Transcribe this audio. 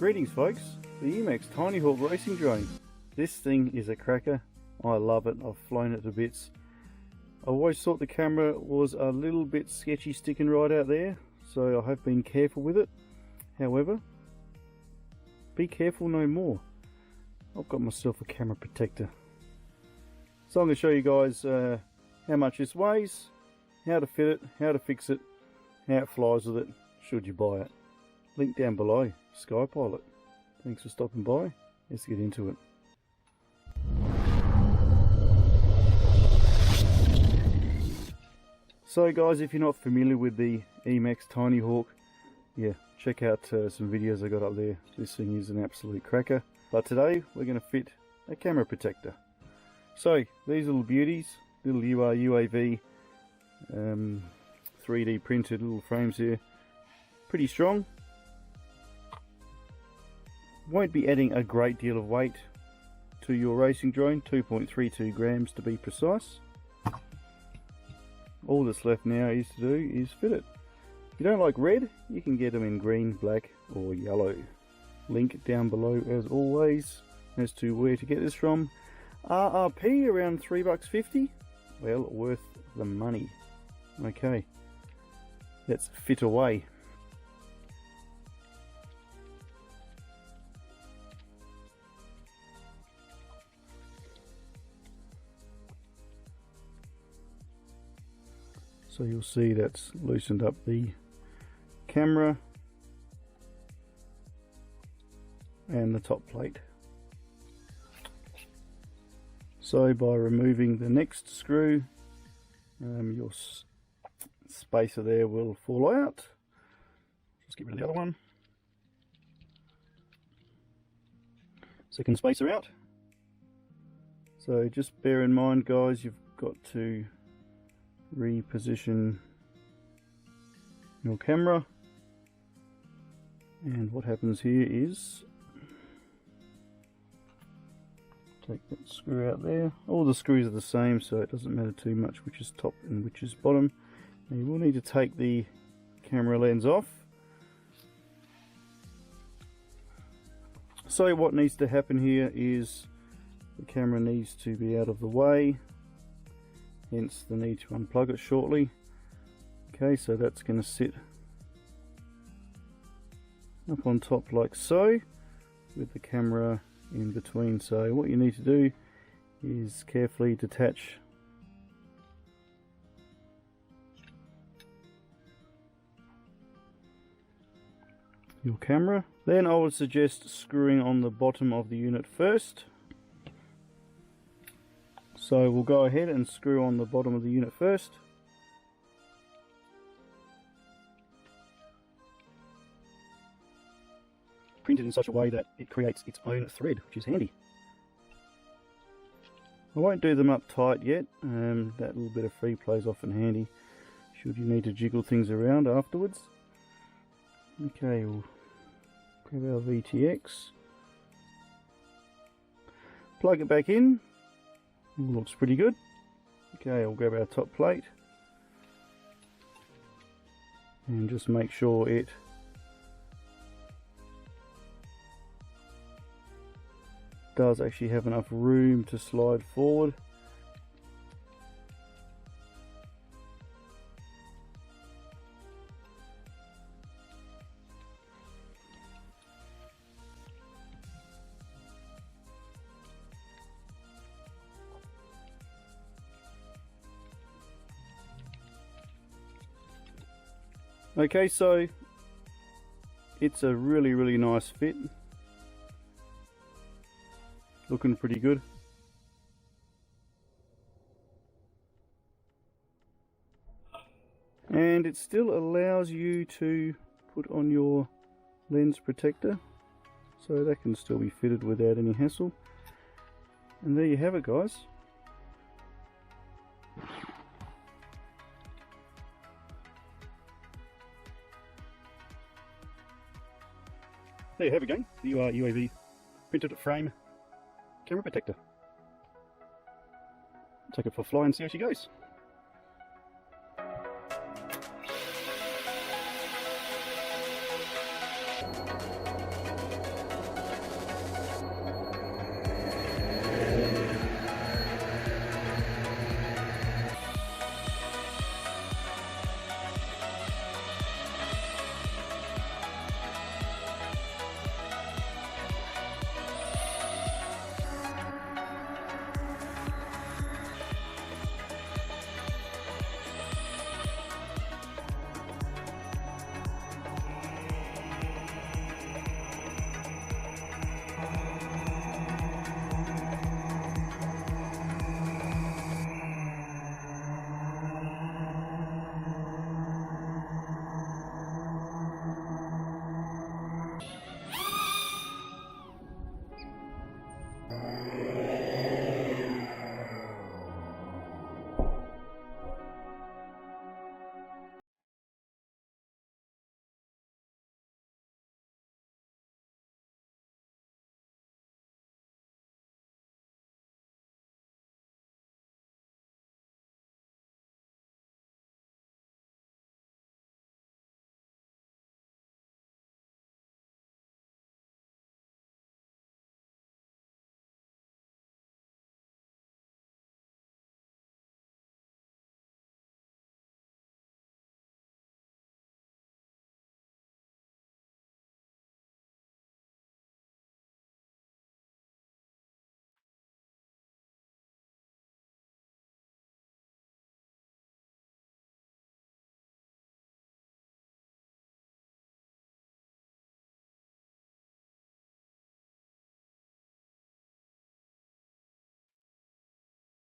Greetings folks, the Emax Tinyhawk racing drone. This thing is a cracker. I love it. I've flown it to bits. I always thought the camera was a little bit sketchy sticking right out there, so I have been careful with it. However, be careful no more. I've got myself a camera protector. So I'm going to show you guys how much this weighs, how to fit it, how to fix it, how it flies with it, should you buy it. Link down below, Skypilot. Thanks for stopping by. Let's get into it. So guys, if you're not familiar with the Emax Tinyhawk, yeah, check out some videos I got up there. This thing is an absolute cracker. But today we're going to fit a camera protector. So these little beauties, little UAV 3D printed little frames here, pretty strong. Won't be adding a great deal of weight to your racing drone, 2.32 grams to be precise. All that's left now is to do is fit it. If you don't like red, you can get them in green, black or yellow. Link down below as always as to where to get this from. RRP around $3.50, well worth the money. Okay, let's fit away. So you'll see that's loosened up the camera and the top plate. So by removing the next screw, your spacer there will fall out. Just get rid of the other one. Second spacer out. So just bear in mind guys, you've got to reposition your camera, and what happens here is take that screw out there. All the screws are the same, so it doesn't matter too much which is top and which is bottom. Now you will need to take the camera lens off. So what needs to happen here is the camera needs to be out of the way, hence the need to unplug it shortly. Okay, so that's going to sit up on top like so, with the camera in between. So what you need to do is carefully detach your camera. Then I would suggest screwing on the bottom of the unit first. So we'll go ahead and screw on the bottom of the unit first. Printed in such a way that it creates its own thread, which is handy. I won't do them up tight yet. That little bit of free play is often handy should you need to jiggle things around afterwards. Okay, we'll grab our VTX, plug it back in. Looks pretty good. Okay, I'll grab our top plate and just make sure it does actually have enough room to slide forward. Okay, so it's a really nice fit, looking pretty good. And it still allows you to put on your lens protector, so that can still be fitted without any hassle. And there you have it guys. There you have it again, the UAV printed frame camera protector. Take it for a fly and see how she goes.